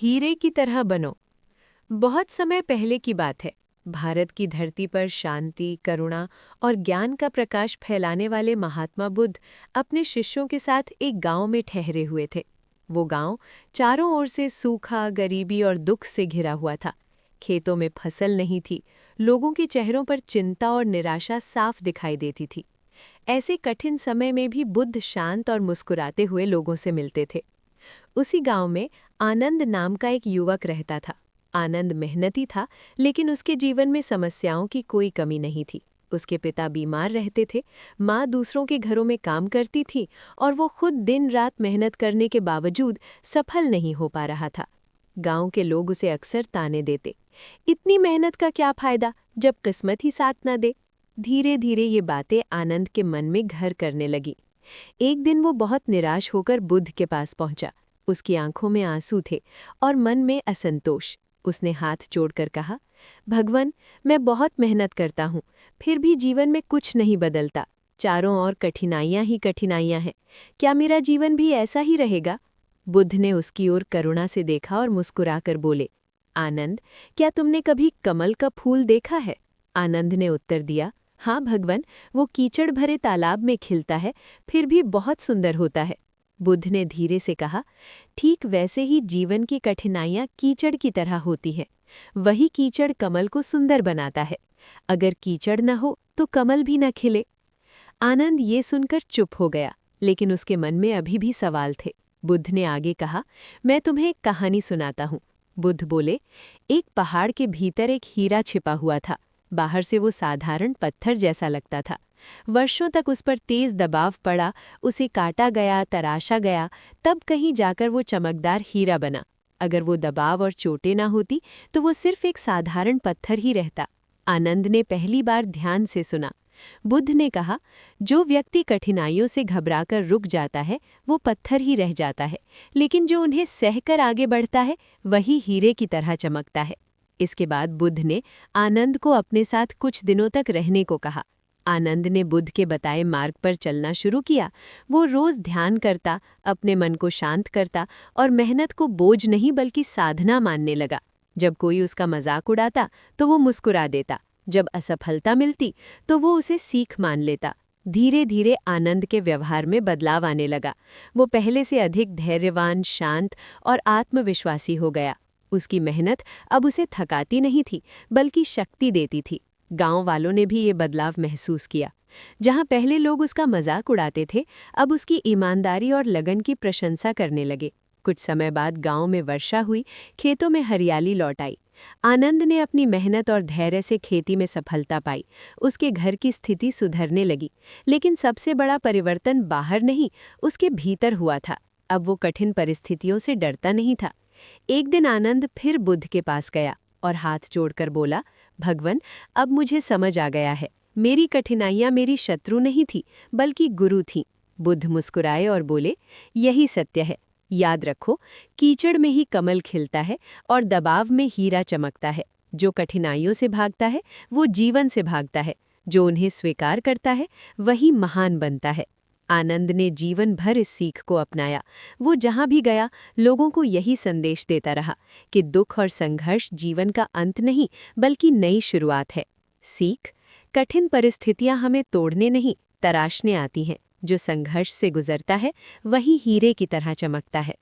हीरे की तरह बनो। बहुत समय पहले की बात है। भारत की धरती पर शांति, करुणा और ज्ञान का प्रकाश फैलाने वाले महात्मा बुद्ध अपने शिष्यों के साथ एक गांव में ठहरे हुए थे। वो गांव चारों ओर से सूखा, गरीबी और दुख से घिरा हुआ था। खेतों में फसल नहीं थी। लोगों के चेहरों पर चिंता और निराशा साफ दिखाई देती थी। ऐसे कठिन समय में भी बुद्ध शांत और मुस्कुराते हुए लोगों से मिलते थे। उसी गांव में आनंद नाम का एक युवक रहता था। आनंद मेहनती था, लेकिन उसके जीवन में समस्याओं की कोई कमी नहीं थी। उसके पिता बीमार रहते थे, माँ दूसरों के घरों में काम करती थी और वो खुद दिन रात मेहनत करने के बावजूद सफल नहीं हो पा रहा था। गांव के लोग उसे अक्सर ताने देते, इतनी मेहनत का क्या फायदा जब किस्मत ही साथ न दे। धीरे धीरे ये बातें आनंद के मन में घर करने लगी। एक दिन वो बहुत निराश होकर बुद्ध के पास पहुंचा। उसकी आंखों में आंसू थे और मन में असंतोष। उसने हाथ जोड़कर कहा, भगवान, मैं बहुत मेहनत करता हूँ, फिर भी जीवन में कुछ नहीं बदलता। चारों ओर कठिनाइयाँ ही कठिनाइयाँ हैं। क्या मेरा जीवन भी ऐसा ही रहेगा? बुद्ध ने उसकी ओर करुणा से देखा और मुस्कुराकर बोले, आनंद, क्या तुमने कभी कमल का फूल देखा है? आनंद ने उत्तर दिया, हाँ भगवान, वो कीचड़ भरे तालाब में खिलता है, फिर भी बहुत सुंदर होता है। बुद्ध ने धीरे से कहा, ठीक वैसे ही जीवन की कठिनाइयाँ कीचड़ की तरह होती है। वही कीचड़ कमल को सुंदर बनाता है। अगर कीचड़ न हो तो कमल भी न खिले। आनंद ये सुनकर चुप हो गया, लेकिन उसके मन में अभी भी सवाल थे। बुद्ध ने आगे कहा, मैं तुम्हें एक कहानी सुनाता हूँ। बुद्ध बोले, एक पहाड़ के भीतर एक हीरा छिपा हुआ था। बाहर से वो साधारण पत्थर जैसा लगता था। वर्षों तक उस पर तेज दबाव पड़ा, उसे काटा गया, तराशा गया, तब कहीं जाकर वो चमकदार हीरा बना। अगर वो दबाव और चोटें ना होती तो वो सिर्फ एक साधारण पत्थर ही रहता। आनंद ने पहली बार ध्यान से सुना। बुद्ध ने कहा, जो व्यक्ति कठिनाइयों से घबराकर रुक जाता है वो पत्थर ही रह जाता है, लेकिन जो उन्हें सहकर आगे बढ़ता है वही हीरे की तरह चमकता है। इसके बाद बुद्ध ने आनंद को अपने साथ कुछ दिनों तक रहने को कहा। आनंद ने बुद्ध के बताए मार्ग पर चलना शुरू किया। वो रोज ध्यान करता, अपने मन को शांत करता और मेहनत को बोझ नहीं बल्कि साधना मानने लगा। जब कोई उसका मजाक उड़ाता तो वो मुस्कुरा देता। जब असफलता मिलती तो वो उसे सीख मान लेता। धीरे धीरे आनंद के व्यवहार में बदलाव आने लगा। वो पहले से अधिक धैर्यवान, शांत और आत्मविश्वासी हो गया। उसकी मेहनत अब उसे थकाती नहीं थी, बल्कि शक्ति देती थी। गांव वालों ने भी ये बदलाव महसूस किया। जहां पहले लोग उसका मजाक उड़ाते थे, अब उसकी ईमानदारी और लगन की प्रशंसा करने लगे। कुछ समय बाद गांव में वर्षा हुई, खेतों में हरियाली लौट आई। आनंद ने अपनी मेहनत और धैर्य से खेती में सफलता पाई। उसके घर की स्थिति सुधरने लगी। लेकिन सबसे बड़ा परिवर्तन बाहर नहीं, उसके भीतर हुआ था। अब वो कठिन परिस्थितियों से डरता नहीं था। एक दिन आनंद फिर बुद्ध के पास गया और हाथ जोड़कर बोला, भगवान, अब मुझे समझ आ गया है। मेरी कठिनाइयां मेरी शत्रु नहीं थी, बल्कि गुरु थीं। बुद्ध मुस्कुराए और बोले, यही सत्य है। याद रखो, कीचड़ में ही कमल खिलता है और दबाव में हीरा चमकता है। जो कठिनाइयों से भागता है वो जीवन से भागता है। जो उन्हें स्वीकार करता है वही महान बनता है। आनंद ने जीवन भर इस सीख को अपनाया। वो जहां भी गया लोगों को यही संदेश देता रहा कि दुख और संघर्ष जीवन का अंत नहीं, बल्कि नई शुरुआत है। सीख, कठिन परिस्थितियां हमें तोड़ने नहीं, तराशने आती हैं। जो संघर्ष से गुजरता है वही हीरे की तरह चमकता है।